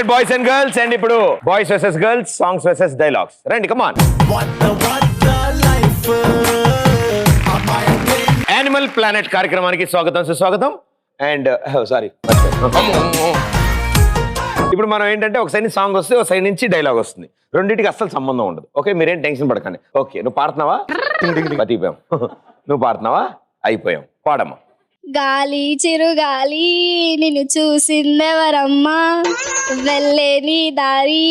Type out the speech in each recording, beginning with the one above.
Boys and girls and ఇప్పుడు boys versus girls songs versus dialogues రండి కమాన్. Animal planet కార్యక్రమానికి స్వాగతం సుస్వాగతం. అండ్ సారీ ఇప్పుడు మనం ఏంటంటే ఒక సైడ్ సాంగ్ వస్తే ఒక సైడ్ నుంచి డైలాగ్ వస్తుంది, రెండింటికి అస్సలు సంబంధం ఉండదు. ఓకే, మీరేం టెన్షన్ పడకండి. ఓకే, నువ్వు పాడుతున్నావా? బతికిపోయాం. నువ్వు పాడుతున్నావా? అయిపోయాం. పాడమ్మా. గాలి చిరుగాలి నిన్ను చూసిందెవరమ్మా, వెళ్ళే నీ దారి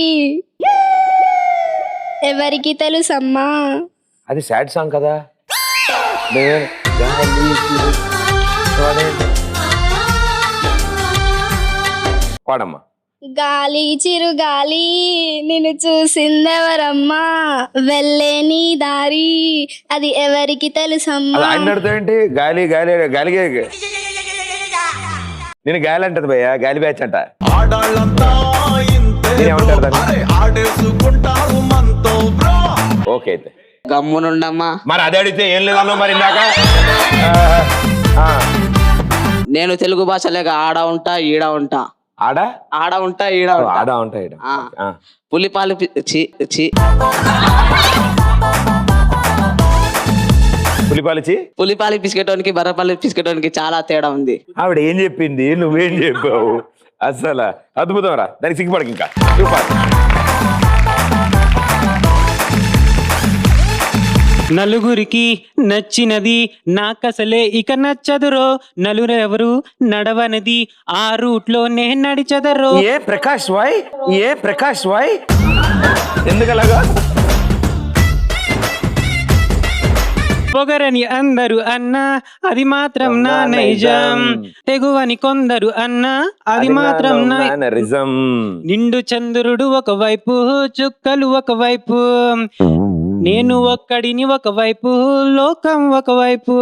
ఎవరికి తెలుసమ్మా. అది సాడ్ సాంగ్ కదా. పాడమ్మా. గాలి చిరుగాలి నిన్ను చూసిందెవరమ్మా, వెళ్ళే నీ దారి అది ఎవరికి తెలుసమ్మా. ఆయన అడుగుతావేంటి? గాలి గాలి గాలి నేను గాలి అంటది భయ్యా, గాలి బ్యాచ్ అంట. ఓకే అయితే గమ్మునుండమ్మా. మరి అదే అడిగితే ఏం లేదన్నా మరి ఇందాక. నేను తెలుగు భాష లేక ఆడ ఉంటా ఈడ ఉంటా. ఆడ ఆడ ఉంటా ఈడ ఉంటా. ఆడ ఉంటా ఈడ. పులిపాలు పులిపాలి పిసికేటోనికి బర్రపాలి పిసికేటోనికి చాలా తేడా ఉంది. ఆవిడ ఏం చెప్పింది, నువ్వేం చెప్పావు? అసలు అద్భుతం రా, దానికి సిగ్గుపడక. ఇంకా నలుగురికి నచ్చినది నాకసలే ఇక నచ్చదురో, నలురెవరు నడవనది ఆ రూట్ లో నే నడిచదరో. ఏ ప్రకాష్ వాయ్ ఎందుకలాగా? పొగరని అందరు అన్నా అది మాత్రం నా నైజం, తెగువని కొందరు అన్నా అది మాత్రం నా నిజం. నిండు చంద్రుడు ఒకవైపు చుక్కలు ఒకవైపు, నేను ఒక్కడిని ఒకవైపు లోకం ఒకవైపు.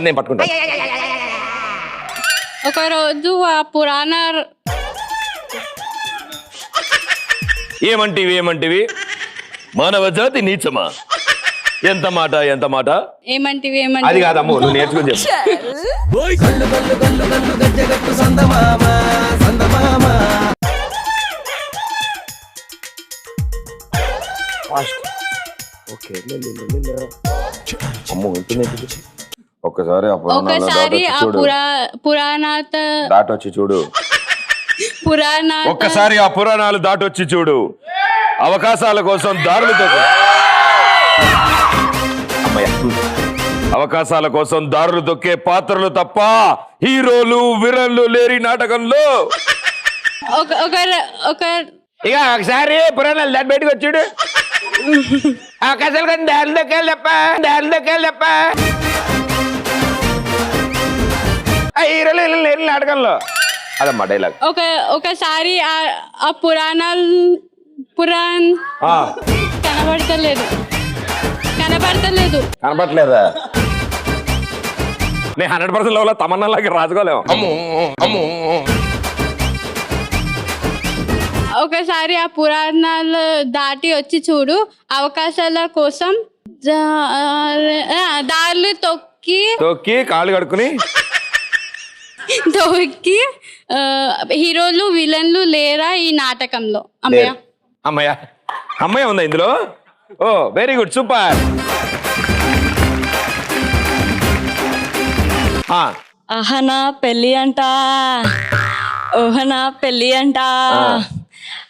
నేను పట్టుకుంటా. ఒకరోజు ఆ పురాణ ఏమంటివి మానవ జాతి నీచమా? ఎంత మాట ఏమంటివి అది కాదమ్ము, నువ్వు నేర్చుకుని చెప్పు. ఒక్కసారి దాటొచ్చి చూడు. ఒక్కసారి ఆ పురాణాలు దాటొచ్చి చూడు. అవకాశాల కోసం దారులు తొక్కే పాత్రలు తప్ప హీరోలు విలన్లు లేరి నాటకంలో. ఇక ఒకసారి పురాణాలు దాటి బయటకు వచ్చాడు. అవకాశాలు కానీ దారిలోకి వెళ్ళప్ప హీరోలు లేరి నాటకంలో. అదమ్మా డైలాగ్. ఒకసారి ఆ పురాణ కనబడలేదా? నేను 100% లో తమన్నాలాగా రాజుకోలేము. ఒకసారి ఆ పురాణాలు దాటి వచ్చి చూడు. అవకాశాల కోసం దారులు తొక్కి కాళ్ళు కడుక్కుని హీరోలు విలన్లు లేరా ఈ నాటకంలో. అమ్మయ్య ఉందా ఇందులో? ఓ వెరీ గుడ్, సూపర్. అహనా పెళ్ళి అంట, ఓహనా పెళ్ళి అంట,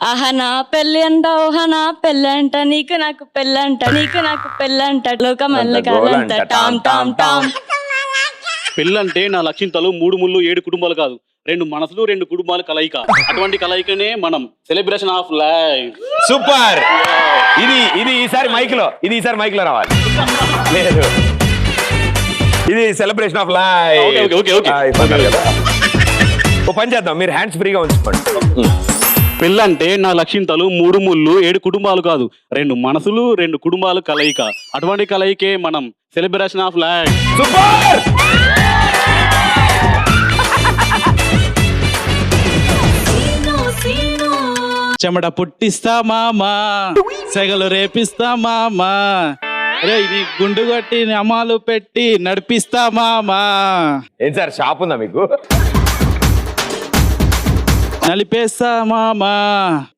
అహనా పెళ్ళి అంట, ఓహనా పెళ్ళి అంట, నీకు నాకు పెళ్ళంట, నీకు నాకు పెళ్ళంట, లోకమల్లగాలంట టామ్ టామ్ టామ్. పెళ్ళంటే నా లక్ష్యంతలు 3 ముళ్ళు 7 కుటుంబాలు కాదు, 2 మనసులు 2 కుటుంబాలు కలయిక. అటువంటి కలయికనే మనం సెలబ్రేషన్ ఆఫ్ లైఫ్. సూపర్. ఇది ఈసారి మైక్ లో రావాలి. లేదు, ఇది సెలబ్రేషన్ ఆఫ్ లైఫ్. ఓ పని చేద్దాం, మీరు హ్యాండ్స్ ఫ్రీగా ఉంచుకోండి. పెళ్ళంటే నా లక్ష్యంతలు 3 ముళ్ళు 7 కుటుంబాలు కాదు, 2 మనసులు 2 కుటుంబాలు కలయిక. అటువంటి కలయికే మనం సెలబ్రేషన్ ఆఫ్ లైఫ్. సూపర్. చెమట పుట్టిస్తా మామా, సెగలు రేపిస్తా మామా, రే ఇది గుండు కొట్టి అమ్మాలు పెట్టి నడిపిస్తా మామా. ఏం సార్ షాప్ ఉందా మీకు? నలిపేస్తా మామా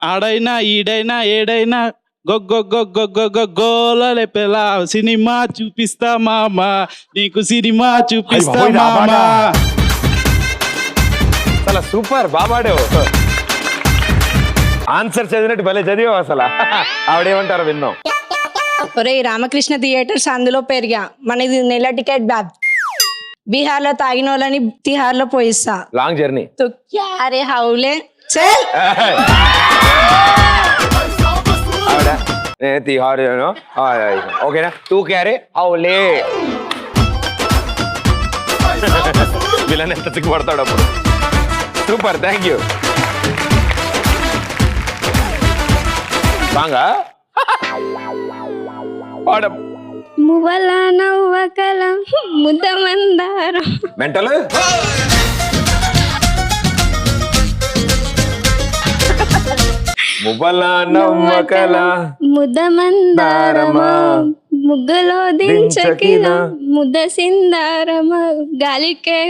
ఆడైనా ఈడైనా ఏడైనా గొగ్గొగ్గొగ్గొగ్గొగ్గోలెపెలా సినిమా చూపిస్తా మామా నీకు సినిమా చూపిస్తా అయ్ బాబోయ్, మామా. అసలు సూపర్ బాబాడు. ఆన్సర్ చదివినట్టు భలే చదివావు అసలు. ఆవిడేమంటారో విందాం. ఒరే రామకృష్ణ థియేటర్స్ అందులో పెరిగా మనది నెల టికెట్ బ్యాగ్ బీహార్ లో తాగిన వాళ్ళని తిహార్ లో పోయిస్తా లాంగ్ జర్నీ. తు క్యా రే హౌలే చల్ ఆవిడ నేను తిహార్ ఓకేనా తూ క్యారే అవులే. వీళ్ళని ఎంత సిగ్గుపడతాడు అప్పుడు. Super, thank you. బాగా పాడం. మువ్వల నవ్వకల ముద్దమందారం. మెంటల్ మువ్వల నవ్వకల ముద్దమందారమా ముగ్గులో దించకిన ముద్ద సిందారమా గాలికే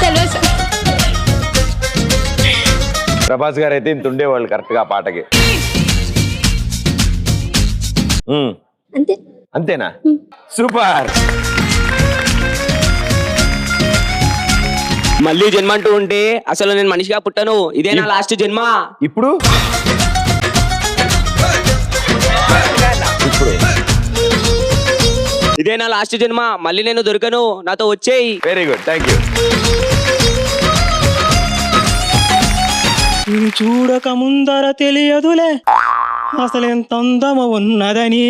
తెలుసు. ప్రభాస్ గారు అయితే ఇంత ఉండేవాళ్ళు కరెక్ట్ గా పాటకి. అంతే. అంతేనా? సూపర్. మళ్ళీ జన్మ అంటూ ఉంటే అసలు నేను మనిషిగా పుట్టను, ఇదే నా లాస్ట్ జన్మ. ఇప్పుడు ఇప్పుడు ఇదే నా లాస్ట్ జన్మ, మళ్ళీ నేను దొరకను, నాతో వచ్చేయి. Very good, thank you. నేను చూడక ముందర తెలియదులే అసలు ఎంత అందము ఉన్నదని,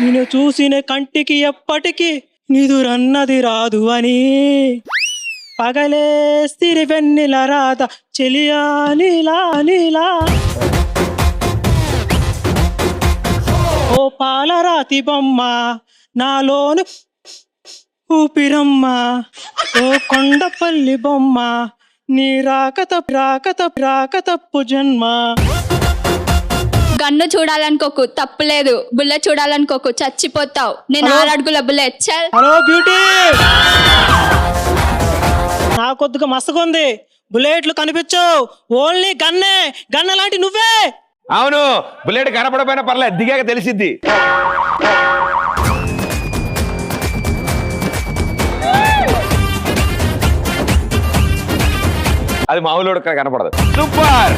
నేను చూసిన కంటికి ఎప్పటికీ నిదురన్నది రాదు అని, పగలే సిరి వెన్నెల రాధ చెలియా నీలా నీలా, ఓ పాలరాతి బొమ్మ నాలోను ఊపిరమ్మ, ఓ కొండపల్లి బొమ్మ నీ రాక తప్పు జన్మ. గన్ను చూడాలనుకోకు తప్పులేదు, బుల్లెట్ చూడాలనుకోకు చచ్చిపోతావు. నేను 6 అడుగుల బుల్లెట్. చల్. హలో బ్యూటీ, నా కొద్దిగా మస్తగుంది, బుల్లెట్లు కనిపించవు, ఓన్లీ గన్నే, గన్న లాంటి నువ్వే. అవును, బుల్లెట్ కనపడపోయినా పర్లేదు, దిగాక తెలిసిద్ది. అది మామూలు కనపడదు. సూపర్.